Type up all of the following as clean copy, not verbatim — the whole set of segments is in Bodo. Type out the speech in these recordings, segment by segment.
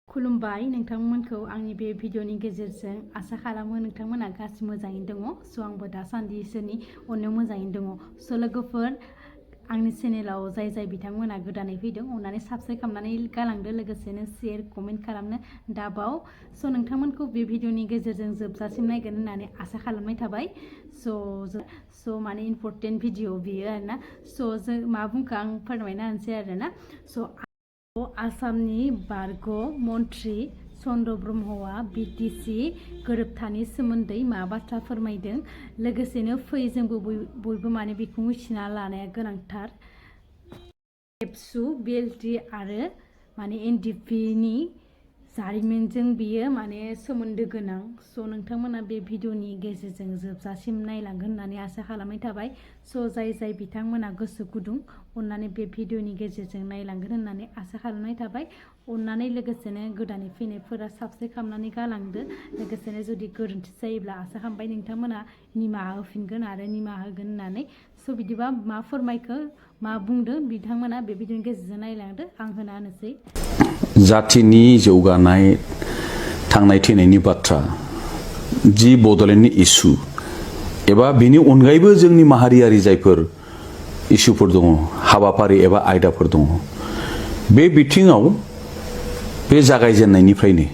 खुलुमबाय नोंथांमोनखौ आंनि बे भिडिअनि गेजेरजों आसा खालामो नोंथांमोना गासिबो मोजाङैनो दङ स' आंबो दासान्दि इसोरनि अननायाव मोजाङैनो दङ स' लोगोफोर आंनि चेनेलाव जाय बिथांमोना गोदानै फैदों अननानै साबस्क्राइब खालामनानै गालांदो लोगोसेनो शेयार कमेन्ट खालामनो दाबाव स' नोंथांमोनखौ बे भिडिअनि गेजेरजों जोबजासिम नायगोन होननानै आसा खालामनाय थाबाय स' माने इम्परटेन्ट भिडिअ बियो आरोना स' जों मा बुंखो आं फोरमायना होनसै आरोना स' आसामनि बारग' मन्त्रि चन्द्र ब्रह्मआ बिटिसि गोरोबथानि सोमोन्दै मा बाथ्रा फोरमायदों लोगोसेनो फै जोंबो बयबो माने बेखौ मिथिना लानाया गोनांथार एबसु बिएलटि आरो माने एनडिपिनि जारिमिनजों बियो माने सोमोन्दो गोनां स' नोंथांमोना बे भिडिअनि गेजेरजों जोबजासिम नायलांगोन होननानै आसा खालामनाय थाबाय स' जाय बिथांमोना गोसो गुदुं अननानै बे भिडिअनि गेजेरजों नायलांगोन होननानै आसा खालामनाय थाबाय अननानै लोगोसेनो गोदानै फैनायफोरा साबस्क्राइब खालामनानै गालांदो लोगोसेनो जुदि गोरोन्थि जायोब्ला आसा खालामबाय नोंथांमोना निमाहा होफिनगोन आरो निमाहा होगोन होननानै स' बिदिबा मा फोरमायखो मा बुंदों बिथांमोना बे भिडिअनि गेजेरजों नायलांदो आं होना होनोसै जातिनि जौगानाय थांनाय थैनायनि बाथ्रा जि बड'लेण्डनि इस्यु एबा बेनि अनगायैबो जोंनि माहारियारि जायफोर इस्युफोर दङ हाबाफारि एबा आयदाफोर दङ बे बिथिङाव बे जागायजेननायनिफ्रायनो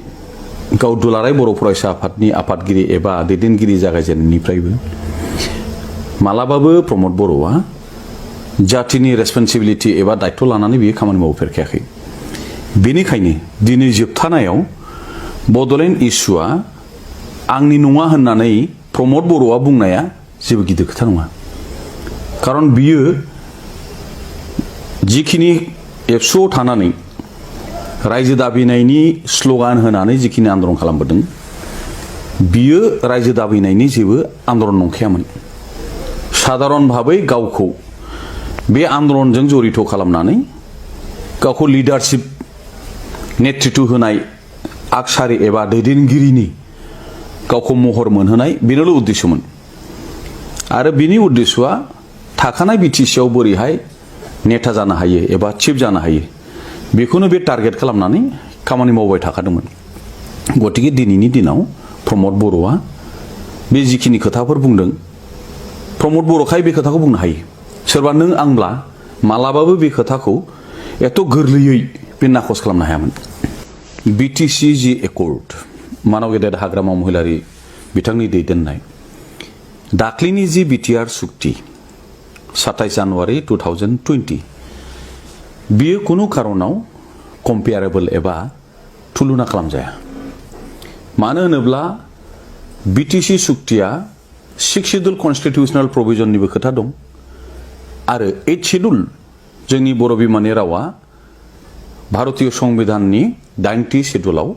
गाव दुलाराय बर' फरायसा आफादनि आफादगिरि एबा दैदेनगिरि जागायजेननायनिफ्रायबो मालाबाबो प्रमद बर'आ जातिनि रेसपन्सिबिलिटि एबा दायथ' लानानै बियो खामानि मावफेरखायाखै बेनिखायनो दिनै जोबथानायाव बड'लेण्ड इस्युआ आंनि नङा होननानै प्रमद बर'आ बुंनाया जेबो गिदिर खोथा नङा खारन बियो जिखिनि एबसुआव थानानै रायजो दाबिनायनि स्ल'गान होनानै जिखिनि आन्दलन खालामबोदों बियो रायजो दाबिनायनि जेबो आन्दलन नंखायामोन साधारन भाबै गावखौ बे आन्दलनजों जड़ित खालामनानै गावखौ लिडारशिप नेतृत्व होनाय आगसारि एबा दैदेनगिरिनि गावखौ महर मोनहोनाय बेनोल' उद्देश्यमोन आरो बिनि उद्देश्यआ थाखानाय बिटिसिआव बोरैहाय नेता जानो हायो एबा चिफ जानो हायो बेखौनो बे टारगेट खालामनानै खामानि मावबाय थाखादोंमोन गतिके दिनैनि दिनाव प्रमद बर'आ बे जिखिनि खोथाफोर बुंदों प्रमद बर'खाय बे खोथाखौ बुंनो हायो सोरबा नों आंब्ला मालाबाबो बे खोथाखौ एथ' गोरलैयै बे नाखस खालामनो हायामोन बिटिसि जि एकर्ड मानव गेदेर हाग्रामा महिलारि बिथांनि दैदेननाय दाख्लिनि जि बिटिआर सुक्ति 27 जानुवारि 2020 बियो कुनु कारनाव कम्पेयारेबल एबा तुलना खालामजाया मानो होनोब्ला बिटिसि सुक्तिया 6 शेड्युल कन्स्टिटिउशनेल प्रोविजननिबो खोथा दं आरो 8 शेड्युल जोंनि बर' बिमानि रावा भारतीय संविधाननि 9थि शेड्युलाव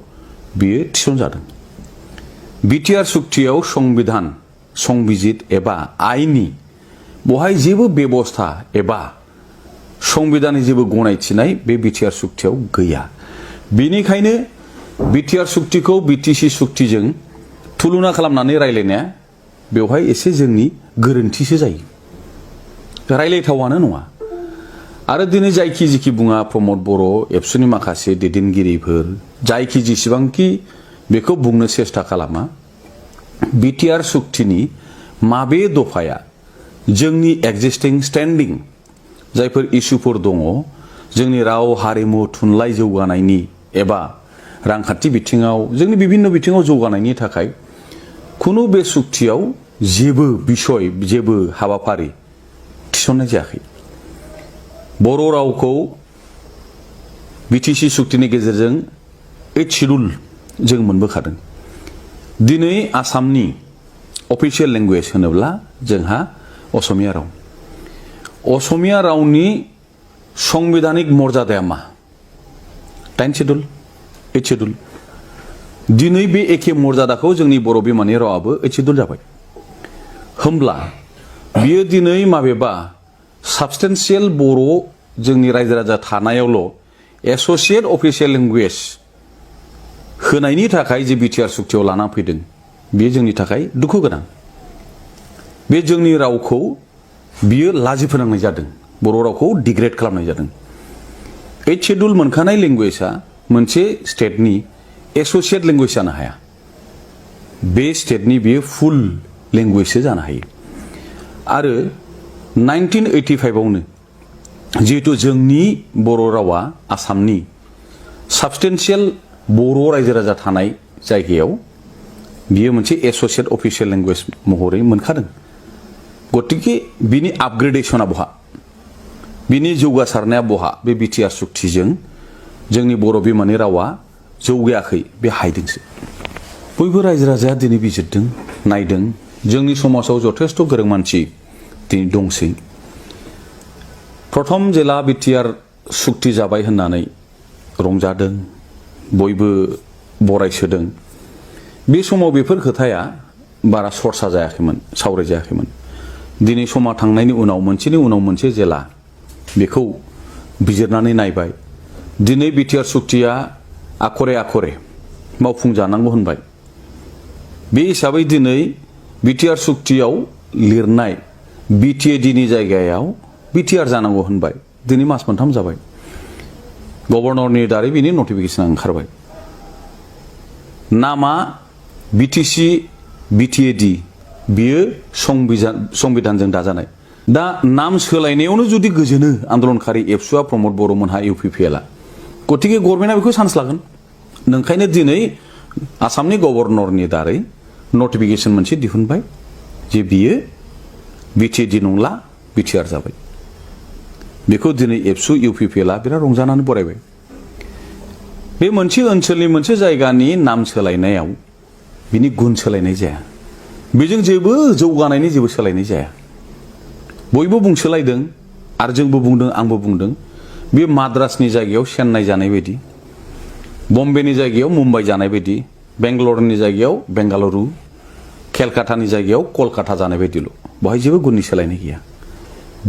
बियो थिसनजादों बिटिआर सुक्तियाव संविधान संबिजित एबा आइननि बहाय जेबो बेबस्था एबा संविधाननि जेबो गनायथिनाय बे बिटिआर सुक्तियाव गैया बेनिखायनो बिटिआर सुक्तिखौ बिटिसि सुक्तिजों तुलना खालामनानै रायलायनाया बेवहाय एसे जोंनि गोरोन्थिसो जायो रायलायथावानो नङा आरो दिनै जायखि जिखि बुङा प्रमद बर' एबसुनि माखासे दैदेनगिरिफोर जायखि जेसेबांखि बेखौ बुंनो सेस्था खालामा बिटिआर सुक्तिनि माबे दफाया जोंनि एक्जिस्टिं स्टेन्डिं जायफोर इस्युफोर दङ जोंनि राव हारिमु थुनलाइ जौगानायनि एबा रांखान्थि बिथिङाव जोंनि बिभिन्न बिथिङाव जौगानायनि थाखाय खुनु बे सुक्तियाव जेबो बिसय जेबो हाबाफारि थिसननाय जायाखै बर' रावखौ बिटिसि सुक्तिनि गेजेरजों 8 शेड्युल जों मोनबोखादों दिनै आसामनि अफिसियेल लेंगुवेज होनोब्ला जोंहा असमिया राव असमिया रावनि संविधानिक मर्यादाया मा 9 शेड्युल 8 शेड्युल दिनै बे एखे मर्यादाखौ जोंनि बर' बिमानि रावाबो 8 शेड्युल जाबाय होमब्ला बियो दिनै माबेबा साबस्टेन्सियेल बर' जोंनि रायजो राजा थानायावल' एस'सिएट अफिसियेल लेंगुवेज होनायनि थाखाय जे बिटिआर सुक्तियाव लाना फैदों बेयो जोंनि थाखाय दुखु गोनां बे जोंनि रावखौ बियो लाजि फोनांनाय जादों बर' रावखौ डिग्रेड खालामनाय जादों 8 शेड्युल मोनखानाय लेंगुवेजआ मोनसे स्टेटनि एसोसिएट लेंगुवेज जानो हाया बे स्टेटनि बेयो फुल लेंगुवेजसो जानो हायो आरो 1985 आवनो जिहेतु जोंनि बर' रावा आसामनि साबस्टेन्सियेल बर' रायजो राजा थानाय जायगायाव बियो मोनसे एसोसिएट अफिसियेल लेंगुवेज महरै मोनखादों गतिके बिनि आपग्रेडेशना बहा बिनि जौगासारनाया बहा बे बिटिआर सुक्तिजों जोंनि बर' बिमानि रावा जौगायाखै बे हायदोंसो बयबो रायजो राजाया दिनै बिजिरदों नायदों जोंनि समाजाव जथेस्थ' गोरों मानसि दिनै दंसै प्रथम जेला बिटिआर सुक्ति जाबाय होननानै रंजादों बयबो बरायसोदों बे समाव बेफोर खोथाया बारा सरसा जायाखैमोन सावराय जायाखैमोन दिनै समा थांनायनि उनाव मोनसेनि उनाव मोनसे जेला बेखौ बिजिरनानै नायबाय दिनै बिटिआर सुक्तिया आखरे आखरे मावफुंजानांगौ होनबाय बे हिसाबै दिनै बिटिआर सुक्तियाव लिरनाय बिटिएडिनि जायगायाव बिटिआर जानांगौ होनबाय दिनै मास मोनथाम जाबाय गभर्नरनि दारै बिनि नटिफिकेसन ओंखारबाय नामा बिटिसि बिटिएडि बियो संबिधानजों दाजानाय दा नाम सोलायनायावनो जुदि गोजोनो आन्दलनकारि एबसुआ प्रमद बर'मोनहा इउपिपिएलआ गतिके गभर्नमेन्टआ बेखौ चान्स लागोन नोंखायनो दिनै आसामनि गभर्नरनि दारै नटिफिकेसन मोनसे दिहुनबाय जे बियो बिटिएडि नंला बिटिआर जाबाय बेखौ दिनै एबसु इउपिपिएलआ बिराद रंजानानै बरायबाय बे मोनसे ओनसोलनि मोनसे जायगानि नाम सोलायनायाव बिनि गुन सोलायनाय जाया बेजों जेबो जौगानायनि जेबो सोलायनाय जाया बयबो बुंसोलायदों आरो जोंबो बुंदों आंबो बुंदों बे माद्रासनि जायगायाव चेन्नाइ जानाय बायदि बम्बेनि जायगायाव मुम्बाइ जानाय बायदि बेंगालरनि जायगायाव बेंगालुरु केलकातानि जायगायाव कलकाता जानाय बायदिल' बेवहाय जेबो गुननि सोलायनाय गैया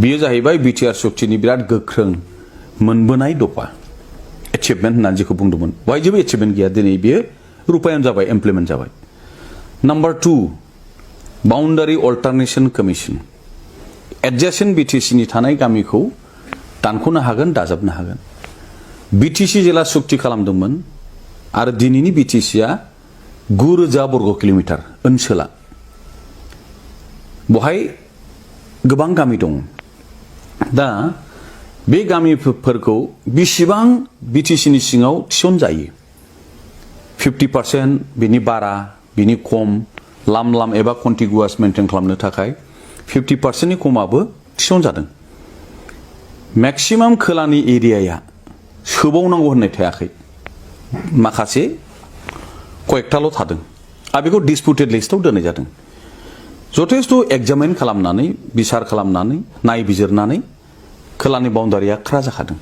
बेयो जाहैबाय बिटिआर सुक्तिनि बिराद गोख्रों मोनबोनाय दफा एचिभमेन्ट होननानै जेखौ बुंदोंमोन बेवहाय जेबो एचिभमेन्ट गैया दिनै बेयो रुपायन जाबाय इमप्लिमेन्ट जाबाय नाम्बार 2 बाउन्डारि अल्टारनेशन कमिसन एडजासेन्ट बिटिसिनि थानाय गामिखौ दानख'नो हागोन दाजाबनो हागोन बिटिसि जेला सुक्ति खालामदोंमोन आरो दिनैनि बिटिसिआ 9,000 बर्ग किल'मिटार ओनसोला बेवहाय गोबां गामि दं दा बे गामिफोरखौ बेसेबां बिटिसिनि सिङाव थिसनजायो 50% बिनि बारा बिनि खम लाम लाम एबा कन्टिगुवास मेनटेन खालामनो थाखाय 50%नि खमाबो थिसनजादों मेक्सिमाम खोलानि एरियाया सोबावनांगौ होननाय थायाखै माखासे कयेकटाल' थादों आरो बेखौ डिसपुटेड लिस्टआव दोननाय जादों जथेस्थ' एग्जामिन खालामनानै बिसार खालामनानै नायबिजिरनानै खोलानि बाउन्डारिया खारा जाखादों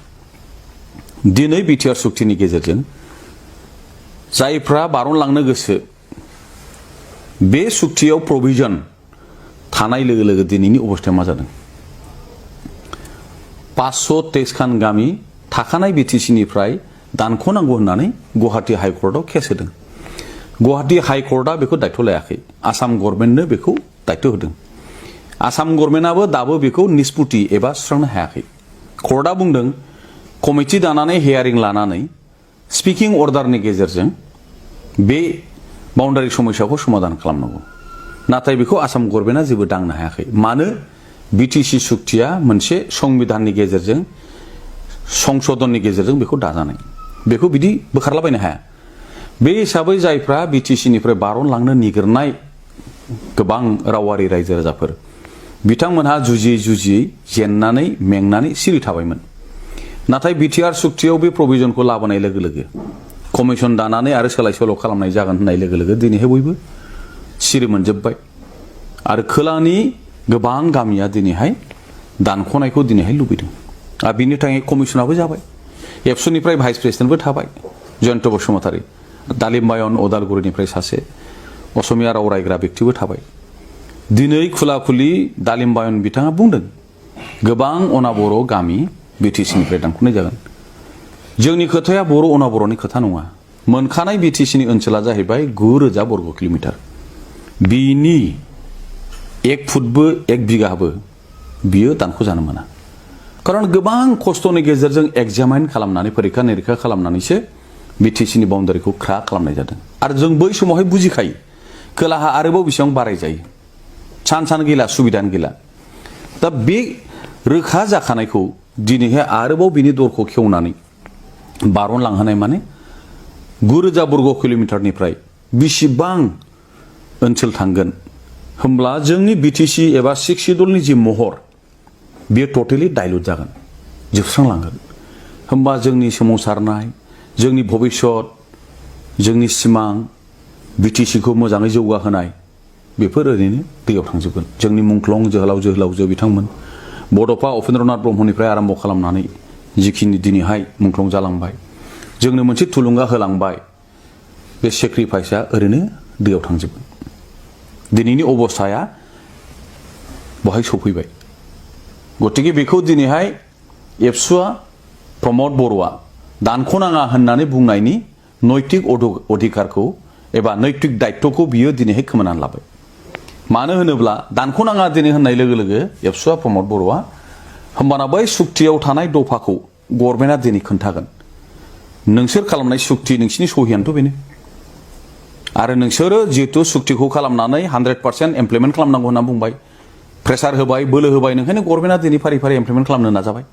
दिनै बिटिआर सुक्तिनि गेजेरजों जायफ्रा बारनलांनो गोसो बे सुक्तियाव प्रभिजन थानाय लोगो लोगो दिनैनि अबस्थाया मा जादों 523 खान गामि थाखानाय बिटिसिनिफ्राय दानख'नांगौ होननानै गुवाहाटी हाइकर्टआव केस होदों गुवाहाटी हाइकर्टआ बेखौ दायथ' लायाखै आसाम गभर्नमेन्टनो बेखौ दायथ' होदों आसाम गभर्नमेन्टआबो दाबो बेखौ निष्पत्ति एबा सुस्रांनो हायाखै कर्टआ बुंदों कमिटि दानानै हियारिं लानानै स्पिकिं अर्डारनि गेजेरजों बे बाउन्डारि समस्याखौ समाधान खालामनांगौ नाथाय बेखौ आसाम गभर्नमेन्टआ जेबो दांनो हायाखै मानो बिटिसि सुक्तिया मोनसे संबिधाननि गेजेरजों संशोधननि गेजेरजों बेखौ दाजानाय बेखौ बिदि बोखारलाबायनो हाया बे हिसाबै जायफ्रा बिटिसिनिफ्राय बारनलांनो निगिरनाय गोबां रावारि रायजो राजाफोर बिथांमोनहा जुजियै जुजियै जेननानै मेंनानै सिरि थाबायमोन नाथाय बिटिआर सुक्तियाव बे प्रभिजनखौ लाबोनाय लोगो लोगो कमिसन दानानै आरो सोलाय सोल' खालामनाय जागोन होननाय लोगो लोगो दिनैहाय बयबो सिरि मोनजोब्बाय आरो खोलानि गोबां गामिया दिनैहाय दानख'नायखौ दिनैहाय लुबैदों आरो बिनि थाखाय कमिसनाबो जाबाय एबसुनिफ्राय भाइस प्रेसिडेन्टबो थाबाय जयन्त बसुमतारी दालिम्बायन अदालगुरिनिफ्राय सासे असमिया राव रायग्रा बेक्तिबो थाबाय दिनै खुला खुलि दालिम्बायन बिथाङा बुंदों गोबां अना बर' गामि बिटिसिनिफ्राय दानख'नाय जागोन जोंनि खोथाया बर' अना बर'नि खोथा नङा मोनखानाय बिटिसिनि ओनसोला जाहैबाय 9,000 बर्ग किल'मिटार बिनि 1 फुटबो 1 बिगाबो बियो दानख'जानो मोना खारन गोबां खस्थ'नि गेजेरजों एग्जामिन खालामनानै परीक्षा निरीक्षा खालामनानैसो बिटिसिनि बाउन्डारिखौ ख्रा खालामनाय जादों आरो जों बै समावहाय बुजिखायो खोलाहा आरोबाव बेसेबां बाराय जायो चान्सआनो गैला सुबिदानो गैला दा बे रोखा जाखानायखौ दिनैहाय आरोबाव बिनि दरखौ खेवनानै बारनलांहोनाय माने 9,000 बर्ग किल'मिटारनिफ्राय बेसेबां ओनसोल थांगोन होमब्ला जोंनि बिटिसि एबा 6 शिड्युलनि जि महर बेयो टटेलि डाइल्युट जागोन जोबस्रांलांगोन होमबा जोंनि सोमावसारनाय जोंनि भबिष्यत जोंनि सिमां बिटिसिखौ मोजाङै जौगाहोनाय बेफोर ओरैनो दैयाव थांजोबगोन जोंनि मुंख्लं जोहोलावजो बिथांमोन बड'फा उपेन्द्रनाथ ब्रह्मनिफ्राय आरम्भ खालामनानै जिखिनि दिनैहाय मुंख्लं जालांबाय जोंनो मोनसे थुलुंगा होलांबाय बे सेक्रिफाइसआ ओरैनो दैयाव थांजोबगोन दिनैनि अबस्थाया बहाय सफैबाय गतिके बेखौ दिनैहाय एबसुआ प्रमद बर'आ दानख'नाङा होननानै बुंनायनि नैतिक अधिकारखौ एबा नैतिक दायित्वखौ बियो दिनैहाय खोमानानै लाबाय मानो होनोब्ला दानख'नाङा दिनै होननाय लोगो लोगो एबसुआ प्रमद बर'आ होमबाना बै सुक्तियाव थानाय दफाखौ गभर्नमेन्टआ दिनै खोन्थागोन नोंसोर खालामनाय सुक्ति नोंसिनि सहियानोथ' बेनो आरो नोंसोरो जिहेतु सुक्तिखौ खालामनानै 100% इमप्लिमेन्ट खालामनांगौ होनना बुंबाय प्रेसार होबाय बोलो होबाय नोंखायनो गभर्नमेन्टआ दिनै फारि फारि इमप्लिमेन्ट खालामनो नाजाबाय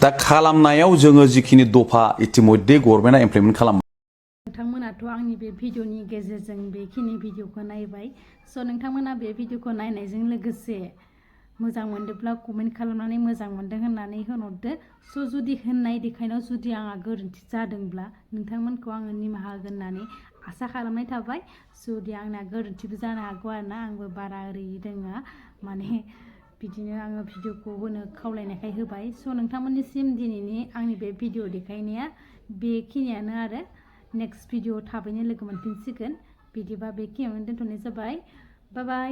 दा खालामनायाव जोङो जिखिनि दफा इतिमध्ये गभर्नमेन्टआ इमप्लिमेन्ट खालामबाय नोंथांमोनाथ' आंनि बे भिडिअनि गेजेरजों बेखिनि भिडिअखौ नायबाय स' नोंथांमोना बे भिडिअखौ नायनायजों लोगोसे मोजां मोनदोंब्ला कमेन्ट खालामनानै मोजां मोनदों होननानै होनहरदो स' जुदि होननाय देखायनायाव जुदि आंहा गोरोन्थि जादोंब्ला नोंथांमोनखौ आङो निमाहा होगोन होननानै आसा खालामनाय थाबाय जुदि आंना गोरोन्थिबो जानो हागौ आरोना आंबो बारा ओरै रोङा माने बिदिनो आङो भिडिअखौ होनो खावलायनायखाय होबाय स' नोंथांमोननिसिम दिनैनि आंनि बे भिडिअ देखायनाया बेखिनियानो आरो नेक्स्ट भिडिअ थाबैनो लोगो मोनफिनसिगोन बिदिबा बेखिनियावनो दोनथ'नाय जाबाय बाय बाय